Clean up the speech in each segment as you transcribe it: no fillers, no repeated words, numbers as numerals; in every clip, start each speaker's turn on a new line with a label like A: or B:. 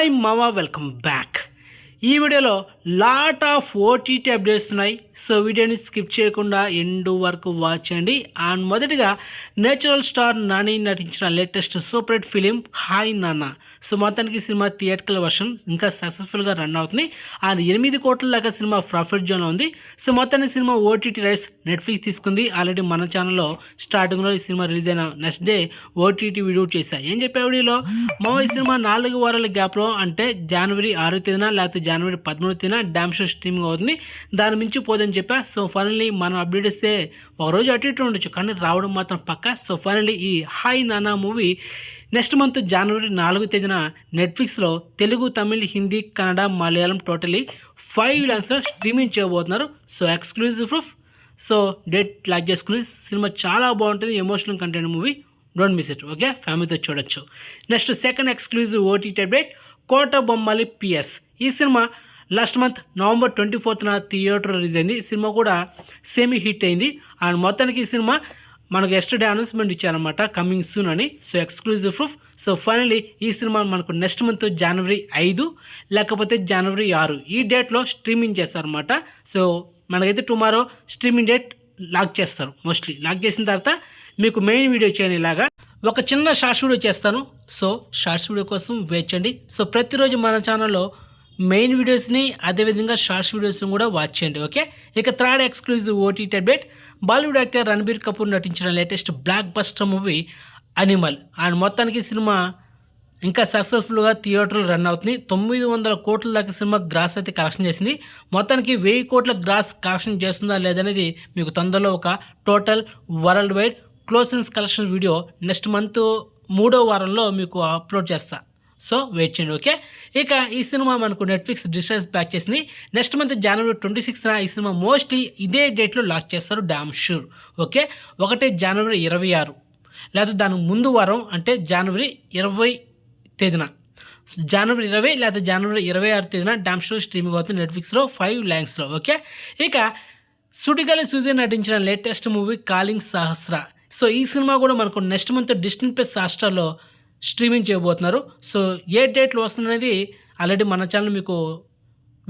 A: Hi మామ, welcome back. ఈ వీడియోలో లాట్ ఆఫ్ ఓటీటీ అప్డేట్స్ ఉన్నాయి. సో వీడియోని స్కిప్ చేయకుండా ఎండ్ వరకు వాచ్ చేయండి. అండ్ మొదటిగా నేచురల్ స్టార్ నాని నటించిన latest super hit film hi నాన్న. సో మొత్తానికి సినిమా థియేటర్కల్ వర్షన్ ఇంకా సక్సెస్ఫుల్గా రన్ అవుతుంది. అండ్ 8 కోట్ల దాకా సినిమా ప్రాఫిట్ జోన్లో ఉంది. సో మొత్తానికి సినిమా ఓటీటీ రైట్స్ నెట్ఫ్లిక్స్ తీసుకుంది. ఆల్రెడీ మన ఛానల్లో స్టార్టింగ్లో ఈ సినిమా రిలీజ్ అయిన నెక్స్ట్ డే ఓటీటీ వీడియో చేశాను. ఏం చెప్పే వీడియోలో ఈ సినిమా 4 వారాల గ్యాప్లో అంటే జనవరి 6వ తేదీన లేకపోతే జనవరి 13వ తేదీన డామ్ షో స్ట్రీమింగ్ అవుతుంది. దాని మించి పోదని చెప్పా. సో ఫైనల్లీ మనం అప్డేట్ ఇస్తే ఒకరోజు అటు ఇటు ఉండొచ్చు, కానీ రావడం మాత్రం పక్క. సో ఫైనల్లీ ఈ hi Nanna movie next month జనవరి 4వ తేదీన నెట్ఫ్లిక్స్లో తెలుగు, తమిళ్, హిందీ, కన్నడ, మలయాళం టోటలీ 5 లాంగ్వేజ్లో స్ట్రీమింగ్ చేయబోతున్నారు. So exclusive proof. So date lock చేసుకుని సినిమా చాలా బాగుంటుంది. Emotional content movie, don't miss it. Okay, ఫ్యామిలీతో చూడొచ్చు. Next second exclusive OTT update Kota Bommali PS. ఈ సినిమా లాస్ట్ మంత్ నవంబర్ 24న థియేటర్ రిలీజ్ అయింది. సినిమా కూడా సెమీ హిట్ అయింది. అండ్ మొత్తానికి ఈ సినిమా మనకు ఎస్టర్డే అనౌన్స్మెంట్ ఇచ్చారనమాట, కమింగ్ సూన్ అని. So exclusive proof. So finally ఈ సినిమా మనకు నెక్స్ట్ మంత్ జనవరి 5 లేకపోతే జనవరి 6 ఈ డేట్లో స్ట్రీమింగ్ చేస్తారనమాట. సో మనకైతే టుమారో స్ట్రీమింగ్ డేట్ లాక్ చేస్తారు. మోస్ట్లీ లాక్ చేసిన తర్వాత మీకు మెయిన్ వీడియో చేయని ఇలాగా ఒక చిన్న షార్ట్స్ వీడియో చేస్తాను. సో షార్ట్స్ వీడియో కోసం వెయిట్ చేయండి. సో ప్రతిరోజు మన ఛానల్లో మెయిన్ వీడియోస్ని అదేవిధంగా షార్ట్స్ వీడియోస్ని కూడా వాచ్ చేయండి. ఓకే, ఇక third exclusive OTT update Bollywood actor Ranbir Kapoor నటించిన latest blockbuster movie Animal. And మొత్తానికి సినిమా ఇంకా సక్సెస్ఫుల్గా థియేటర్లో రన్ అవుతుంది. 900 కోట్ల దాకా సినిమా గ్రాస్ అయితే కలెక్షన్ చేసింది. మొత్తానికి 1000 కోట్ల గ్రాస్ కలెక్షన్ చేస్తుందా లేదనేది మీకు తొందరలో ఒక టోటల్ వరల్డ్ వైడ్ క్లోజెన్స్ కలెక్షన్ వీడియో నెక్స్ట్ మంత్ 3వ వారంలో మీకు అప్లోడ్ చేస్తా. సో వెయిట్ చేయండి. ఓకే, ఇక ఈ సినిమా మనకు నెట్ఫ్లిక్స్ డిజిటల్స్ బ్యాక్ చేసింది. నెక్స్ట్ మంత్ జనవరి 26న ఈ సినిమా మోస్ట్లీ ఇదే డేట్లో లాక్ చేస్తారు, డామ్ షూర్. ఓకే, ఒకటే జనవరి 26 లేదా దాని ముందు వారం అంటే జనవరి 20 తేదీన, జనవరి 20 లేదా జనవరి 26 తేదీన డామ్ షో స్ట్రీమింగ్ అవుతుంది నెట్ఫ్లిక్స్లో 5 లాంగ్వేజ్లో. ఓకే, ఇక సుడిగాలి సుధీర్ నటించిన latest movie calling Sahasra. So ఈ సినిమా కూడా మనకు నెక్స్ట్ మంత్ డిస్నీ ప్లస్ హాట్‌స్టార్లో స్ట్రీమింగ్ చేయబోతున్నారు. సో ఏ డేట్లో వస్తుందనేది ఆల్రెడీ మన ఛానల్ మీకు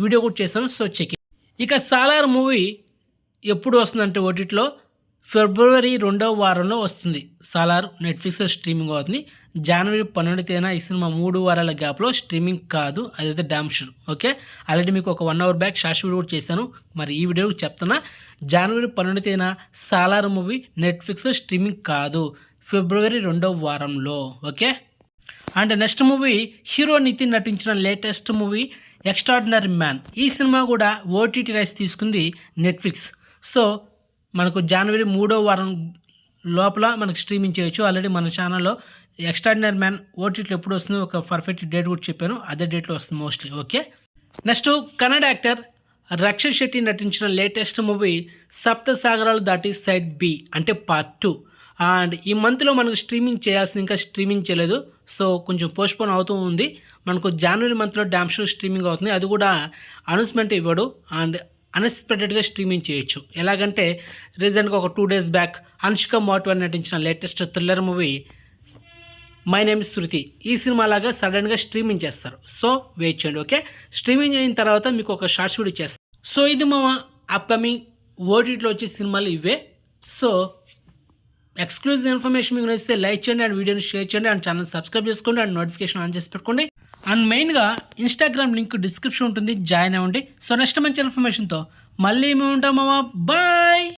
A: వీడియో కూడా చేశాను. So check. ఇక సాలార్ మూవీ ఎప్పుడు వస్తుందంటే ఓటీటీలో ఫిబ్రవరి 2వ వారంలో వస్తుంది. సాలార్ నెట్ఫ్లిక్స్లో స్ట్రీమింగ్ అవుతుంది. జనవరి 12వ తేదీన ఈ సినిమా 3 వారాల గ్యాప్లో స్ట్రీమింగ్ కాదు, అదైతే డామ్ షూర్. ఓకే, ఆల్రెడీ మీకు ఒక 1 అవర్ బ్యాక్ షార్ట్స్ వీడియో కూడా చేశాను. మరి ఈ వీడియో చెప్తున్నా, జనవరి 12వ తేదీన సాలార్ మూవీ నెట్ఫ్లిక్స్లో స్ట్రీమింగ్ కాదు, ఫిబ్రవరి 2వ వారంలో. Okay, and next movie hero Nitin నటించిన లేటెస్ట్ మూవీ ఎక్స్ట్రాడినరీ మ్యాన్. ఈ సినిమా కూడా ఓటీటీ రైట్స్ తీసుకుంది నెట్ఫ్లిక్స్. సో మనకు జనవరి 3వ వారం లోపల మనకు స్ట్రీమింగ్ చేయొచ్చు. ఆల్రెడీ మన ఛానల్లో ఎక్స్ట్రాడినరీ మ్యాన్ ఓటీటీలో ఎప్పుడు వస్తుందో ఒక పర్ఫెక్ట్ డేట్ కూడా చెప్పాను, అదే డేట్లో వస్తుంది mostly. Okay, next Kannada actor Rakshit Shetty నటించిన latest movie Sapta Sagaralu Daati side B అంటే పార్ట్ 2. అండ్ ఈ మంత్లో మనకు స్ట్రీమింగ్ చేయాల్సింది ఇంకా స్ట్రీమింగ్ చేయలేదు. సో కొంచెం పోస్ట్పోన్ అవుతూ ఉంది. మనకు జనవరి మంత్లో డామ్ షో స్ట్రీమింగ్ అవుతుంది. అది కూడా అనౌన్స్మెంట్ ఇవ్వడు అండ్ అన్ఎక్స్పెక్టెడ్గా స్ట్రీమింగ్ చేయొచ్చు. ఎలాగంటే రీసెంట్గా ఒక 2 డేస్ బ్యాక్ అనుష్క మోట్వాని నటించిన latest thriller movie my name is Shruti. ఈ సినిమా లాగా సడన్గా స్ట్రీమింగ్ చేస్తారు. సో వెయిట్ చేయండి. ఓకే, స్ట్రీమింగ్ అయిన తర్వాత మీకు ఒక షార్ట్స్ వీడియో చేస్తాను. సో ఇది మా అప్కమింగ్ ఓటీటీలో వచ్చే సినిమాలు ఇవే. సో ఎక్స్క్లూజివ్ ఇన్ఫర్మేషన్ మీకు నచ్చితే లైక్ చేయండి అండ్ వీడియోని షేర్ చేయండి అండ్ ఛానల్ సబ్స్క్రైబ్ చేసుకోండి అండ్ నోటిఫికేషన్ ఆన్ చేసి పెట్టుకోండి. అండ్ మెయిన్గా ఇన్స్టాగ్రామ్ లింక్ డిస్క్రిప్షన్ ఉంటుంది, జాయిన్ అవ్వండి. సో నెక్స్ట్ మంచి ఇన్ఫర్మేషన్తో మళ్ళీ మేము ఉంటామమ్మా. బాయ్.